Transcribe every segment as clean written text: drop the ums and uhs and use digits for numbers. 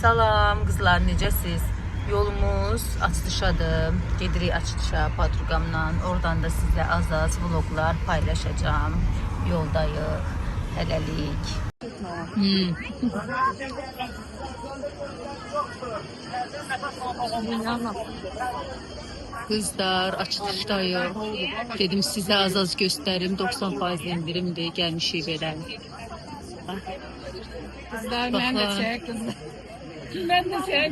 Salam qızlar, necəsiz? Yolumuz açılışadır. Gedirik açılışa Padruqamla. Oradan da sizə az vloglar paylaşacağım. Yoldayıq. Hələlik. Kızlar, açılışdayıq. Dedim sizə az göstərim. 90% indirimdir. Gəlmişik belə. Kızlar, mən də çək. Mən də çək.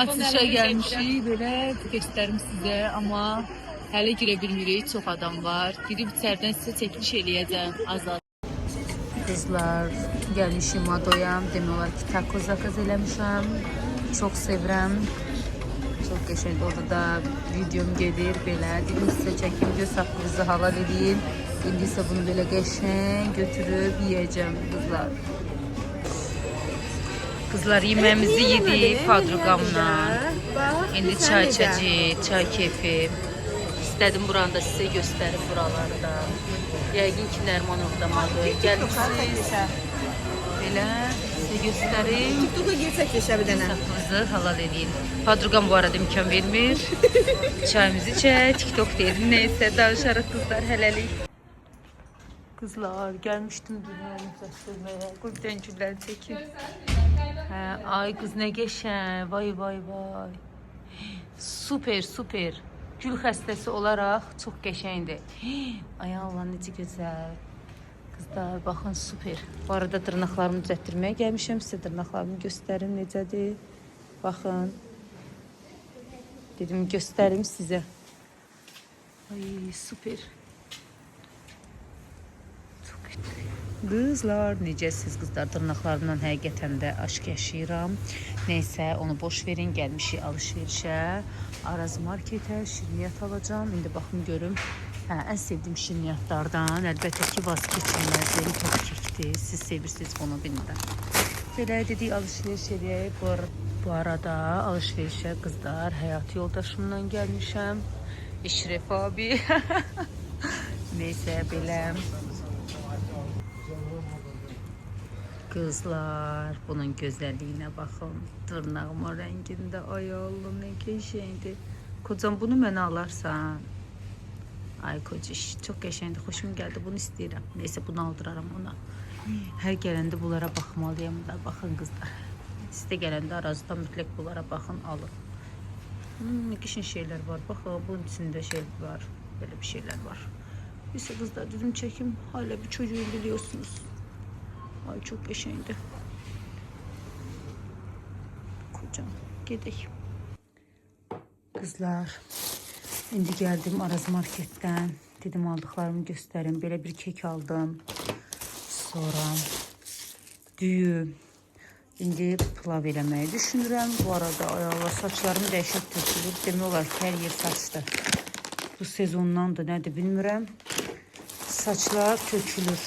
Açılışa gəlmişik. Belə göstərim sizə. Amma hələ girə bilmirik. Çox adam var. Girib içərdən sizə çəkiliş eləyəcəm. Az. Kızlar, gəlmişim Madoya. Demək olar ki, taco zakaz eləmişəm. Çox sevirəm. Çox qəşəng. Orada da videom gedir belə. Dedim sizə çəkim, göz saxlarınızı halal edin. İndi isə bunu belə qəşəng götürüb yiyəcəm qızlar. Kızlar, yeməğimizi yedik Padruqamla. İndi çay içəcəyik, çay keyfi. İstədim buranı da sizə göstərib buraları da. Yəqin ki, Nərmanovda Madoya gəlmişsiniz. Belə sizə göstərim. TikTok'a girsək yaşa bir dənə. Saxlarınızı halal edin. Padruqam bu arada imkan vermir. Çayımızı içək, TikTok deyil. Neysə, danışarıq qızlar, hələlik. Kızlar, gəlmişdim dünyamı göstərməyə. Qurdan güllər çəkin. Ay qız, nə qəşəng. Vay vay vay. Super, super. Gül xəstəsi olaraq çox qəşəngdir. Ay Allah, necə gözəl. Kızlar, baxın, super. Bu arada dırnaqlarımı düzəltdirməyə gəlmişəm. Sizə dırnaqlarımı göstərim, necədir. Baxın. Dedim, göstərim sizə. Ay, super. Qızlar, necəsiz qızlar? Dırnaqlarımdan həqiqətən də aşk yaşayıram. Neysə, onu boş verin. Gəlmişik alışverişə. Araz marketə şirniyyat alacağım. İndi baxın görüm. Ən sevdiyim şirniyyatlardan. Əlbəttə ki, vazgeçilməzdir. Top kekdir. Siz sevirsiniz bunu, bilmirəm. Belə dedik, alışveriş edək. Bu arada alışverişə qızlar, həyat yoldaşımla gəlmişəm. İşref abi. Neysə, belə. Kızlar, bunun gözəlliyinə baxın. Dırnağıma rəngində. Ay Allah, nə qəşəngdir. Kocam, bunu mənə alarsan. Ay kociş, çox qəşəngdir. Xoşum gəldi, bunu istəyirəm. Neysə, bunu aldıraram ona. Hər gələndə bunlara baxmalıyam da. Baxın qızlar. Siz də gələndə Arazdan mütləq bunlara baxın, alın. Nə qəşəng şeylər var. Baxın, bunun içində şey var. Belə bir şeylər var. Neysə qızlar, dedim çəkim. Hala bir çocuğu biliyorsunuz. Ay, çok qəşəngdir. Kocam, gedək. Qızlar, indi gəldim Araz marketdən. Dedim, aldıqlarımı göstərim. Belə bir kek aldım. Sonra düyü. İndi pilav eləməyi düşünürəm. Bu arada, ay Allah, saçlarım dəhşət tökülür. Demək olar ki, hər yer saçdır. Bu sezondandır, nədir bilmirəm. Saçlar tökülür.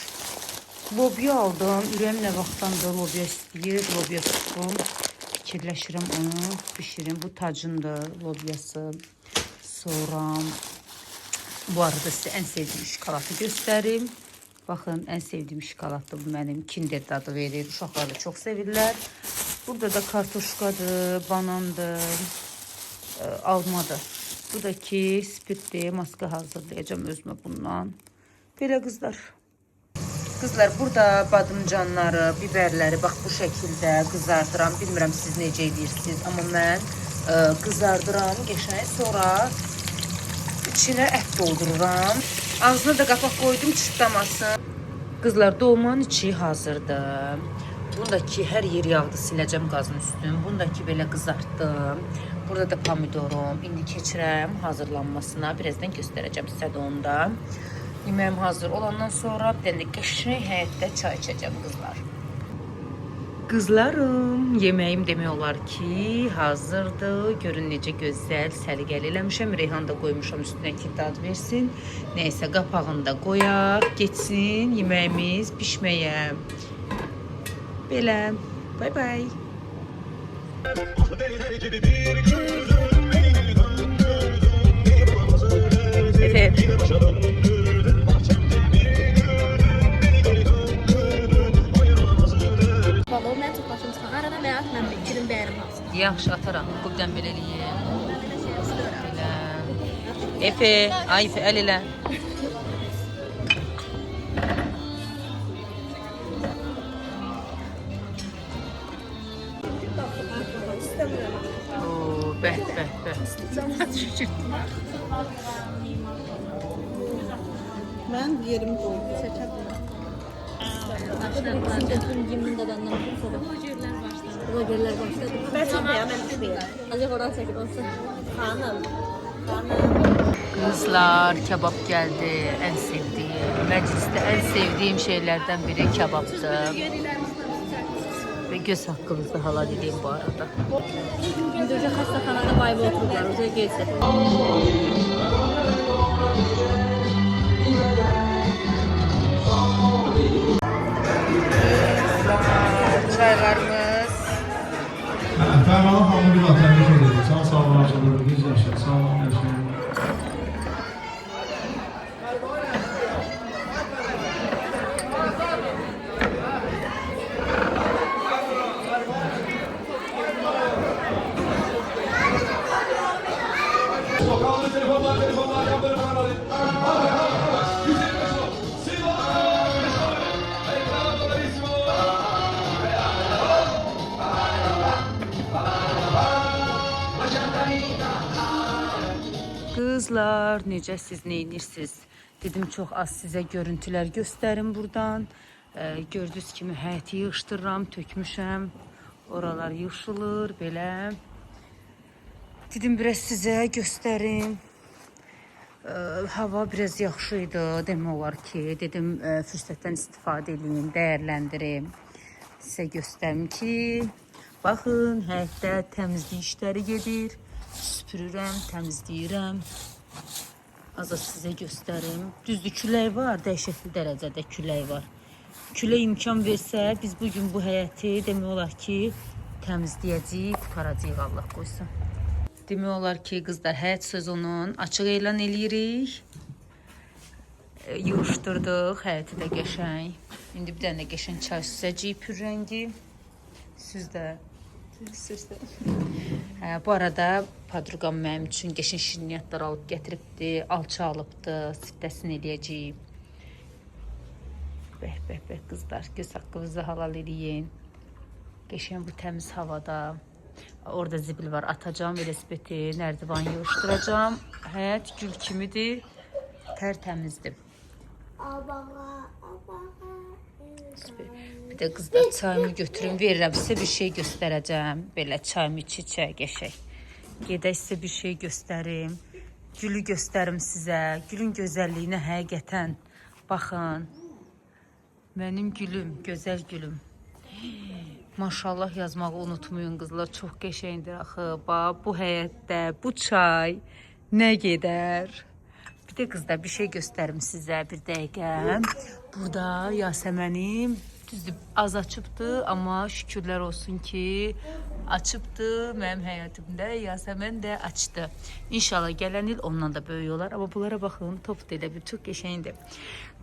Lobya aldım. Ürəyim nə vaxtdandır lobya istəyir. Lobya tutdum. Fikirləşirəm onu pişirim. Bu tacındır lobyası. Sonra bu arada sizə ən sevdiyim şokolatı göstərim. Baxın, ən sevdiyim şokolatdır. Bu mənim Kinder dadı verir. Uşaqlar da çox sevirlər. Burada da kartoşkadır, banandır, almadır. Bu da ki spirtli maska hazırlayacağım özümə bundan. Belə qızlar. Kızlar, burada badımcanları, biberləri bax bu şəkildə qızardıram. Bilmirəm siz necə edirsiniz, amma mən qızardıram qəşəng. Sonra içinə ət doldururam. Ağzına da qapaq qoydum, çıtlamasın. Qızlar, dolmanın içi hazırdır. Bundakı hər yer yağdı, siləcəm qazın üstün. Bundakı belə qızartdım. Burada da pomidorum. İndi keçirəm hazırlanmasına. Birazdan göstərəcəm sizə də onda. Yeməğim hazır olandan sonra bir dənə qəşəng həyətdə çay içəcəm qızlar. Qızlarım, yeməyim demək olar ki, hazırdır. Görün necə gözəl, səliqəli eləmişəm. Reyhan da qoymuşam üstünə ki, dad versin. Neysə, qapağını da qoyaq, geçsin yeməyimiz pişməyə. Belə, bay bay. Efendim. balığı mən çox başım çıxan. Arada mən atmam, girim bəyərim hamısını. Yaxşı ataram. Buradan belə eləyim. Mən belə şey istiyorum. Belə. Efe, ay Efe, əl elə. Oo, bəh, bəh, bəh. Mən yerimi qoydum. Seçə Başladılar. Yemin dadandan sonra. Vlogerlər başladı. Ben çekmeyeyim, ben düşmeyeyim. Azıcık oradan çəkib olsun. Hanım. Kızlar, kebap geldi. En sevdiğim, mecliste en sevdiğim şeylerden biri kebaptı. Ve göz hakkımızda hala dediğim bu arada. İndi uca xəstəxanada bayba otururlar, uca gezdir. Çaylarımız. Fərmanın xanımı bir daha təbrik edirik. Sağ olun, yaşayın, biz yaşayın. Sağ olun, yaşayın. Kızlar, necəsiz, neyinirsiniz? Dedim çox az sizə görüntülər göstərim buradan. Gördüyünüz kimi həyəti yığışdırıram, tökmüşəm. Oralar yığışılır, belə. Dedim biraz sizə göstərim. Hava biraz yaxşı idi, demək olar ki, dedim fürsətdən istifadə edeyim, dəyərləndirim. Sizə göstərim ki, baxın, həyətdə təmizlik işləri gedir. Süpürürəm, təmizləyirəm. Azad sizə göstərim. Düzdür, külək var, dəhşətli dərəcədə külək var. Külək imkan versə, biz bugün bu həyəti demək olar ki, təmizləyəcəyik, qutaracağıq, Allah qoysun. Demək olar ki, qızlar, həyət sezonun açıq elan eləyirik. Yığışdırdıq, həyəti də qəşəng. İndi bir dənə qəşəng çay süzəcəyik pür rəngi. Süzdə. Bu arada padruqam mənim üçün qəşəng şirniyyatlar alıb gətiribdi, alça alıbdı, siftəsini eləyəcəyim. Bəh, bəh, bəh, qızlar, göz haqqınızı halal eləyin. Qəşəng bu təmiz havada. Orada zibil var, atacağım velosipedi, nərdivan yığışdıracağım. Həyət gül kimidir, tərtəmizdir. Bir də qızlar, çayımı götürün, verirəm, sizə bir şey göstərəcəm. Belə çayımı içəcək, qəşək. Gedək sizə bir şey göstərim. Gülü göstərim sizə. Gülün gözəlliyinə həqiqətən baxın. Mənim gülüm, gözəl gülüm. Maşallah yazmağı unutmayın qızlar, çox qəşəngdir axı. Bax, bu həyətdə, bu çay nə gedər? Bir də qızlar, bir şey göstərim sizə bir dəqiqə. Burada Yasəmənim düzdür, az açıbdı, amma şükürlər olsun ki, açıbdı. Mənim həyatımda Yasəmən də açdı. İnşallah gələn il ondan da böyük olar. Amma bunlara baxın, top da elə bir çox qəşəngdir.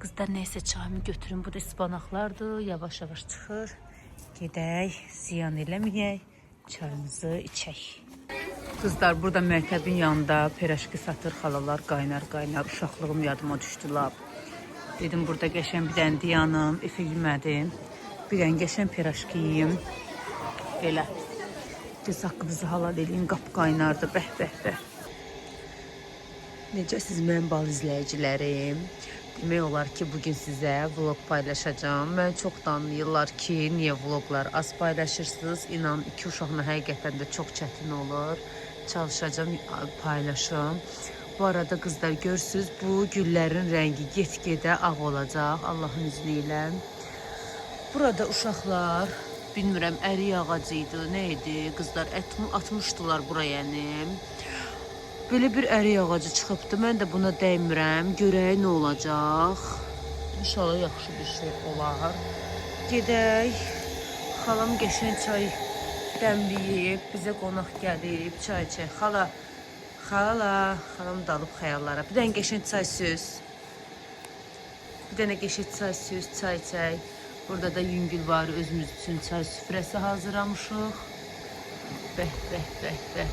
Qızlar, nəysə çayımı götürün. Bu da ispanaqlardır, yavaş-yavaş çıxır. Gedək, ziyan eləməyək, çayımızı içək. Qızlar, burada məktəbin yanında piraşki satır xalalar, qaynar-qaynar. Uşaqlığım yadıma düşdü lab. Dedim, burada qəşən bir dənə dayanım, Efe yemədim. Bir dənə qəşən piraşki yiyim. Belə. Göz haqqınızı halal eləyin, qap qaynardı, bəh, bəh, bəh. Necəsiz mənim bal izləyicilərim? Demək olar ki, bugün sizə vlog paylaşacağım. Mən çox danlayırlar ki, niyə vloglar az paylaşırsınız? İnan, iki uşaqla həqiqətən də çox çətin olur. Çalışacağım, paylaşım. Bu arada qızlar, görürsünüz, bu güllərin rəngi get-gedə ağ olacaq, Allahın izni ilə. Burada uşaqlar, bilmirəm, ərik ağacı idi, nə idi? Qızlar, atmışdılar buraya, yəni. Belə bir ərik ağacı çıxıbdı, mən də buna dəymirəm, görək nə olacaq. İnşallah yaxşı bir şey olar. Gedək, xalam qəşəng çay dəmləyib, bizə qonaq gəlib, çay içək. Xalam dalıb xəyallara. Bir dənə qəşəng çay süz. Bir dənə qəşəng çay süz, çay içək. Burada da yüngül var, özümüz üçün çay süfrəsi hazırlamışıq. Bəh, bəh, bəh, bəh.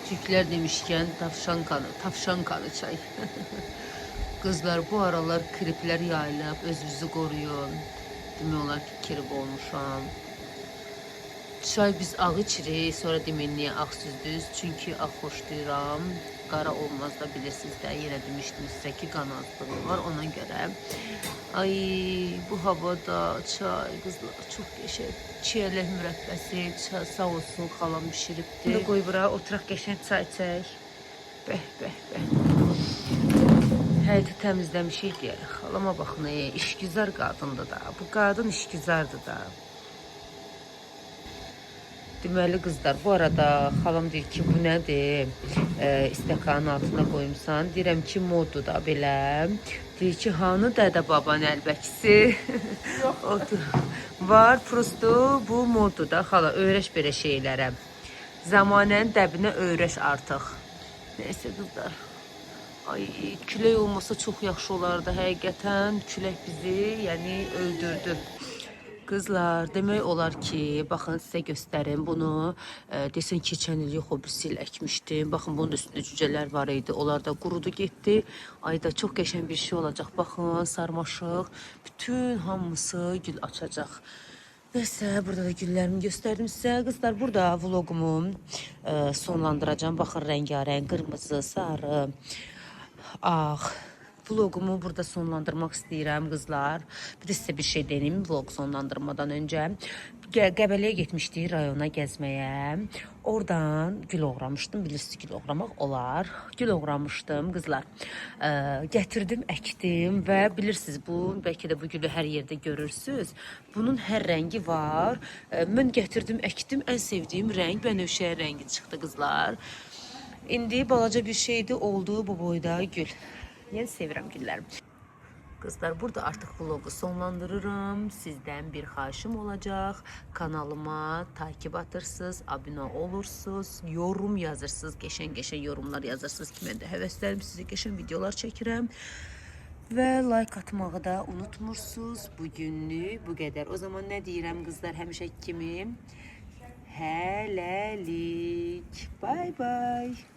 Türklər demişkən tavşan kanı çay. Qızlar, bu aralar kriplər yayılıb, özünüzü qoruyun. Demək olar ki, krip olmuşam. Çay biz ağ içirik, sonra deməyin niyə ağ süzdünüz? Çünki ağ xoşlayıram. Qara olmaz da bilirsiniz də, yenə demişdim sizə ki, qan azlığı var ona görə. Ay, bu havada çay, qızlar, çox qəşəng. Çiyələk mürəbbəsi, sağ olsun, xalam bişiribdir. Bunu qoy bura, oturaq qəşəng çay çək. Bəh, bəh, bəh. Həyəti təmizləmişik deyərək. Xalama baxın, işgüzar qadındır da. Bu qadın işgüzardır da. Deməli qızlar, bu arada xalam deyir ki, bu nədir? İstəkanın altına qoymuşsan. Deyirəm ki, moddur da belə. Deyir ki, hanı dədə babanın əlbəksi? Odur. Var, prosto bu moddur da xala, öyrəş belə şeylərə. Zamanənin dəbinə öyrəş artıq. Neyse qızlar. Ay, külək olmasa çox yaxşı olardı. Həqiqətən külək bizi, yəni öldürdü. Qızlar, demək olar ki, baxın sizə göstərim bunu. Desən keçən il yox, o birisi il əkmişdim. Baxın, bunun üstündə cücələr var idi. Onlar da qurudu getdi. Ayda çox qəşəng bir şey olacaq. Baxın, sarmaşıq. Bütün hamısı gül açacaq. Neyse, burada da güllərimi göstərdim sizə. Qızlar, burada vlogumu sonlandıracağım. Baxın, rəngarəng, qırmızı, sarı, ağ. Vlogumu burada sonlandırmaq istəyirəm qızlar. Bir də sizə bir şey deneyim vlog sonlandırmadan öncə. Qəbələyə getmişdik rayona gəzməyə. Oradan gül oğramışdım. Bilirsiniz, gül oğramaq olar. Gül oğramışdım qızlar. Gətirdim, əkdim və bilirsiniz, bu bəlkə də bu gülü hər yerdə görürsünüz. Bunun hər rəngi var. Mən gətirdim, əkdim. Ən sevdiyim rəng bənövşə rəngi çıxdı qızlar. İndi balaca bir şeydi, oldu bu boyda gül. Yəni sevirəm güllərim. Qızlar, burada artıq vlogu sonlandırıram. Sizdən bir xahişim olacaq. Kanalıma takip atırsınız, abunə olursunuz, yorum yazırsınız, qəşəng-qəşəng yorumlar yazırsınız ki, mən də həvəsləyim, sizə qəşəng videolar çəkirəm. Və like atmağı da unutmursunuz. Bugünlük bu qədər. O zaman nə deyirəm qızlar, həmişə kimi? Hələlik. Bye bye.